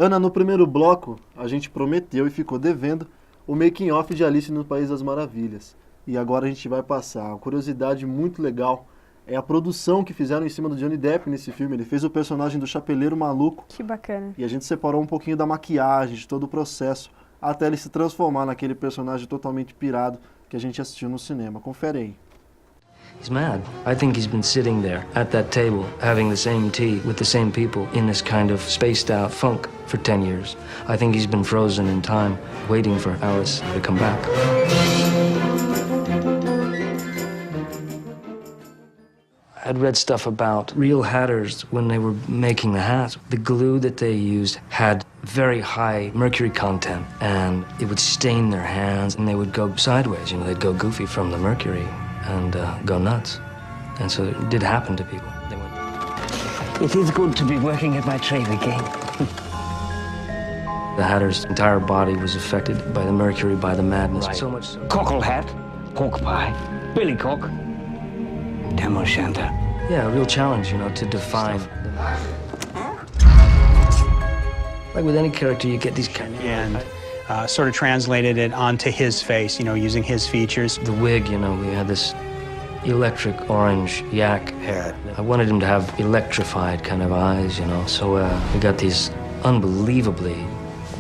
Ana, no primeiro bloco, a gente prometeu e ficou devendo o making-off de Alice no País das Maravilhas. E agora a gente vai passar. Uma curiosidade muito legal é a produção que fizeram em cima do Johnny Depp nesse filme. Ele fez o personagem do Chapeleiro Maluco. Que bacana. E a gente separou um pouquinho da maquiagem, de todo o processo, até ele se transformar naquele personagem totalmente pirado que a gente assistiu no cinema. Confere aí. He's mad. I think he's been sitting there at that table, having the same tea with the same people in this kind of spaced out funk for 10 years. I think he's been frozen in time, waiting for Alice to come back. I'd read stuff about real hatters when they were making the hats. The glue that they used had very high mercury content, and it would stain their hands, and they would go sideways. You know, they'd go goofy from the mercury and go nuts. And so it did happen to people. They went... It is good to be working at my trade again. The hatter's entire body was affected by the mercury, by the madness. Right. So much so. Cockle hat, pork pie, billy cock, tam o' shanter. Yeah, a real challenge, you know, to define. Like with any character, you get these kind of... And sort of translated it onto his face, you know, using his features. The wig, you know, we had this electric orange yak hair. I wanted him to have electrified kind of eyes, you know, so we got these unbelievably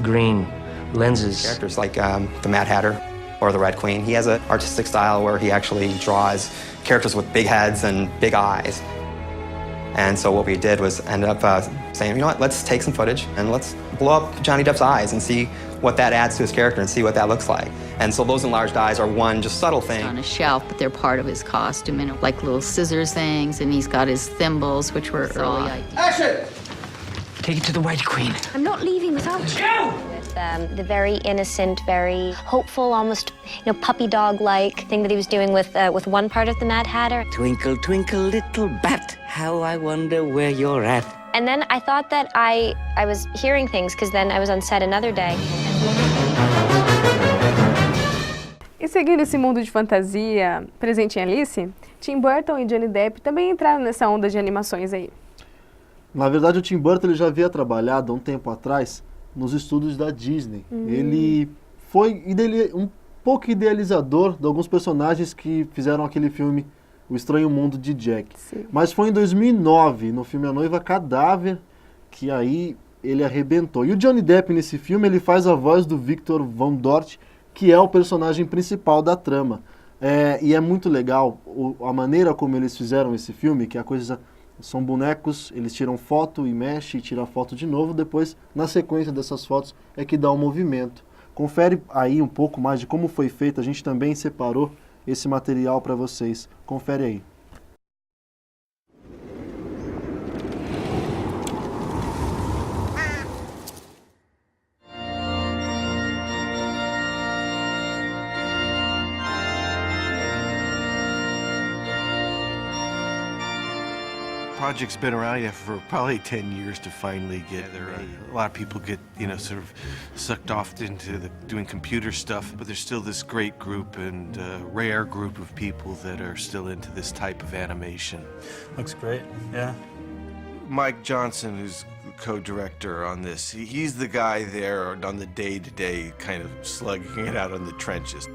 green lenses. Characters like the Mad Hatter or the Red Queen, he has an artistic style where he actually draws characters with big heads and big eyes. And so what we did was end up saying, you know what, let's take some footage and let's blow up Johnny Depp's eyes and see what that adds to his character and see what that looks like. And so those enlarged eyes are one just subtle thing. On a shelf, but they're part of his costume, and like little scissors things, and he's got his thimbles, which were early ideas. Action! Take it to the White Queen. I'm not leaving without you. With the very innocent, very hopeful, almost puppy dog-like thing that he was doing with one part of the Mad Hatter. Twinkle, twinkle, little bat, how I wonder where you're at. And then I thought that I was hearing things, because then I was on set another day. E seguindo esse mundo de fantasia presente em Alice, Tim Burton e Johnny Depp também entraram nessa onda de animações aí. Na verdade, o Tim Burton ele já havia trabalhado há um tempo atrás nos estúdios da Disney. Ele foi um pouco idealizador de alguns personagens que fizeram aquele filme O Estranho Mundo de Jack. Sim. Mas foi em 2009, no filme A Noiva Cadáver, que aí ele arrebentou. E o Johnny Depp nesse filme, ele faz a voz do Victor Von Dort, que é o personagem principal da trama. E é muito legal a maneira como eles fizeram esse filme, que a coisa... São bonecos, eles tiram foto e mexe, e tiram foto de novo, depois, na sequência dessas fotos, é que dá um movimento. Confere aí um pouco mais de como foi feito, a gente também separou esse material para vocês. Confere aí. Project's been around for probably 10 years to finally get there. A lot of people get, sort of sucked off into doing computer stuff, but there's still this great group and rare group of people that are still into this type of animation. Looks great, yeah. Mike Johnson, who's co-director on this, he's the guy there on the day-to-day kind of slugging it out on the trenches,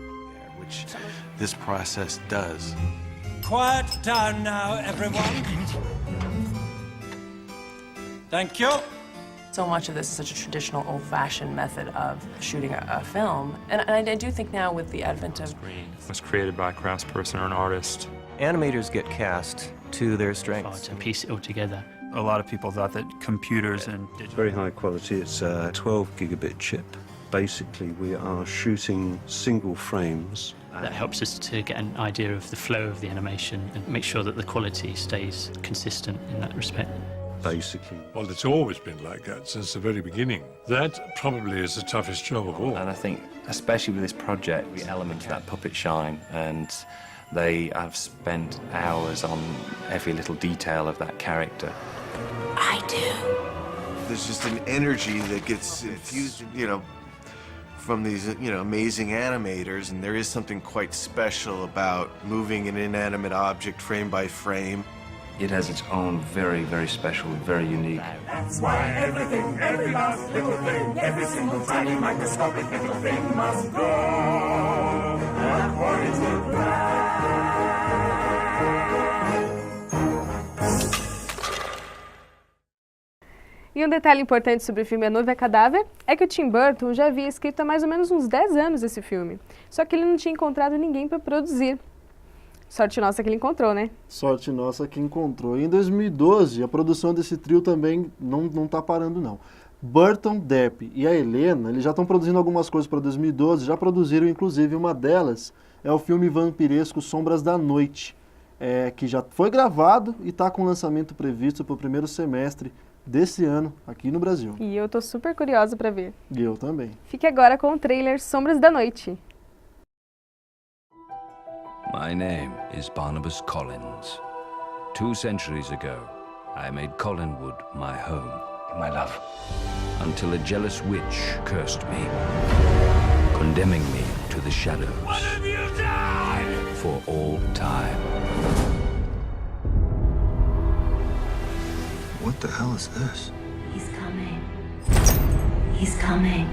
which this process does. Quiet down now, everyone. Thank you. So much of this is such a traditional, old-fashioned method of shooting a film. And I do think now with the advent of... It was created by a craftsperson or an artist. Animators get cast to their strengths. To piece it all together. A lot of people thought that computers and digital... Very high quality. It's a 12 gigabit chip. Basically, we are shooting single frames. That helps us to get an idea of the flow of the animation and make sure that the quality stays consistent in that respect. Basically. Well, it's always been like that since the very beginning. That probably is the toughest job of all. And I think, especially with this project, the element of that puppet shine, and they have spent hours on every little detail of that character. I do. There's just an energy that gets infused, from these, amazing animators, and there is something quite special about moving an inanimate object frame by frame. It has its own very, very special, very unique. That's why everything, every last little thing, every single tiny microscopic little thing must grow according to plan. E um detalhe importante sobre o filme A Noiva Cadáver é que o Tim Burton já havia escrito há mais ou menos uns 10 anos esse filme, só que ele não tinha encontrado ninguém para produzir. Sorte nossa que ele encontrou, né? Sorte nossa que encontrou. E em 2012, a produção desse trio também não tá parando, não. Burton, Depp e a Helena, eles já estão produzindo algumas coisas para 2012, já produziram, inclusive, uma delas é o filme vampiresco Sombras da Noite, que já foi gravado e está com lançamento previsto para o primeiro semestre desse ano, aqui no Brasil. E eu tô super curiosa para ver. E eu também. Fique agora com o trailer Sombras da Noite. My name is Barnabas Collins. 2 centuries ago, I made Collinwood my home. My love. Until a jealous witch cursed me, condemning me to the shadows. One of you die! For all time. What the hell is this? He's coming. He's coming.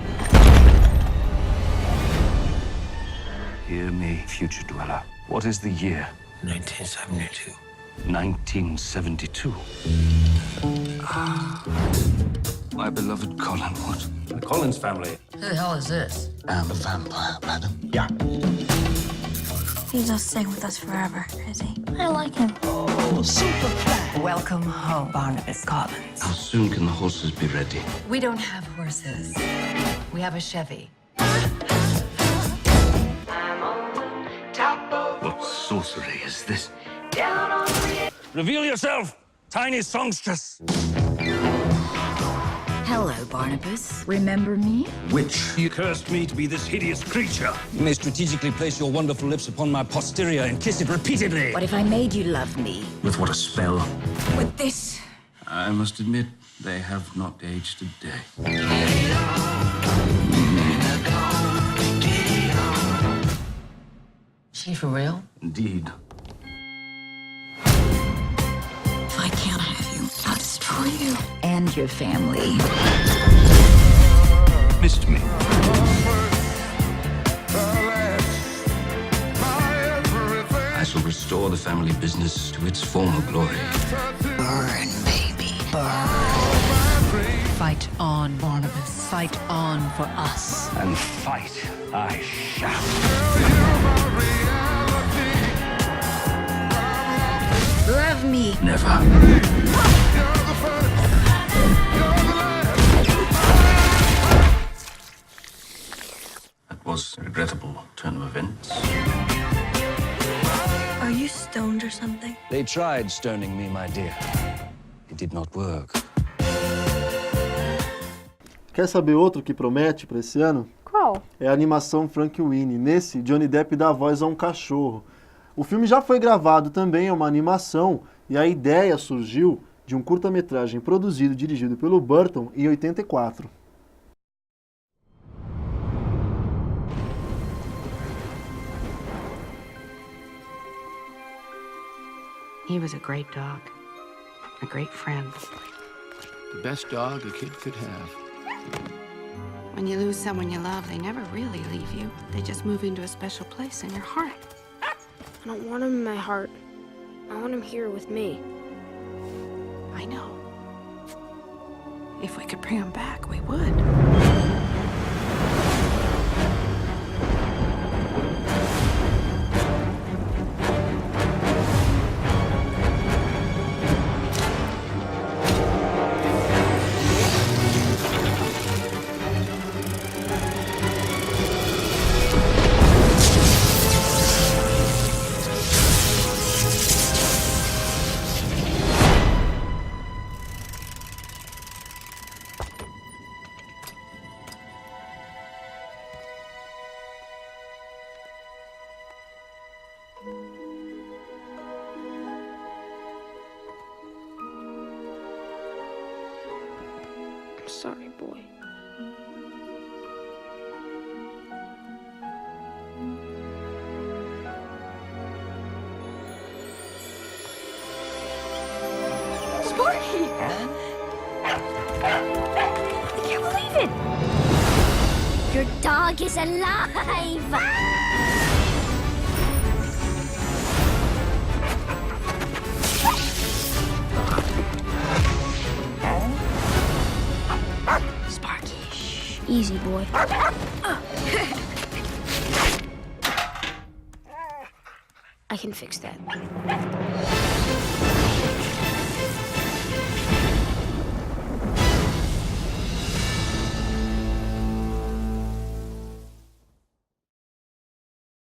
Hear me, future dweller. What is the year? 1972. 1972. My beloved Collinwood. The Collins family. Who the hell is this? I'm a vampire, madam. Yeah. He's not staying with us forever, is he? I like him. Oh, super fly. Welcome home, Barnabas Collins. How soon can the horses be ready? We don't have horses. We have a Chevy. What sorcery is this? Reveal yourself, tiny songstress. Hello, Barnabas. Remember me? Witch. You cursed me to be this hideous creature. You may strategically place your wonderful lips upon my posterior and kiss it repeatedly. What if I made you love me? With what a spell. With this? I must admit, they have not aged a day. She for real? Indeed. If I can't have you, I'll destroy you. And your family. Missed me. I shall restore the family business to its former glory. Burn, baby, burn. Fight on, Barnabas. Fight on for us. And fight I shall. Love me. Never. That was a regrettable turn of events. Are you stoned or something? They tried stoning me, my dear. It did not work. Quer saber outro que promete para esse ano? Qual? É a animação Frankenweenie. Nesse, Johnny Depp dá voz a um cachorro. O filme já foi gravado também, é uma animação, e a ideia surgiu de um curta-metragem produzido e dirigido pelo Burton em 84. He was a great dog, a great friend. The best dog a kid could have. When you lose someone you love, they never really leave you. They just move into a special place in your heart. I don't want him in my heart. I want him here with me. I know. If we could bring him back, we would. I'm sorry, boy. I can't believe it! Your dog is alive! Sparky, shh. Easy, boy. I can fix that.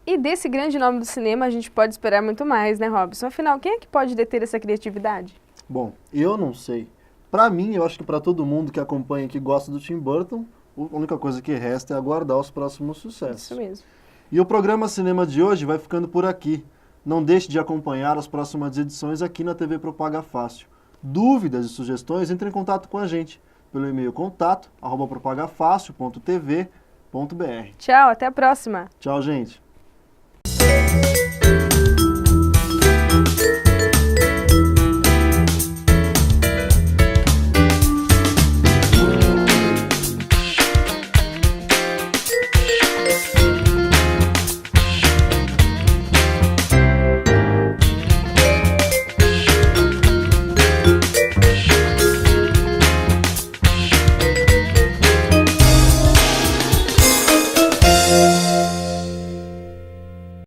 E desse grande nome do cinema a gente pode esperar muito mais, né, Robson? Afinal, quem é que pode deter essa criatividade? Bom, eu não sei. Pra mim, eu acho que pra todo mundo que acompanha e que gosta do Tim Burton, a única coisa que resta é aguardar os próximos sucessos. Isso mesmo. E o programa Cinema de hoje vai ficando por aqui. Não deixe de acompanhar as próximas edições aqui na TV Propaga Fácil. Dúvidas e sugestões, entre em contato com a gente pelo e-mail contato@propagafácil.tv.br. Tchau, até a próxima. Tchau, gente.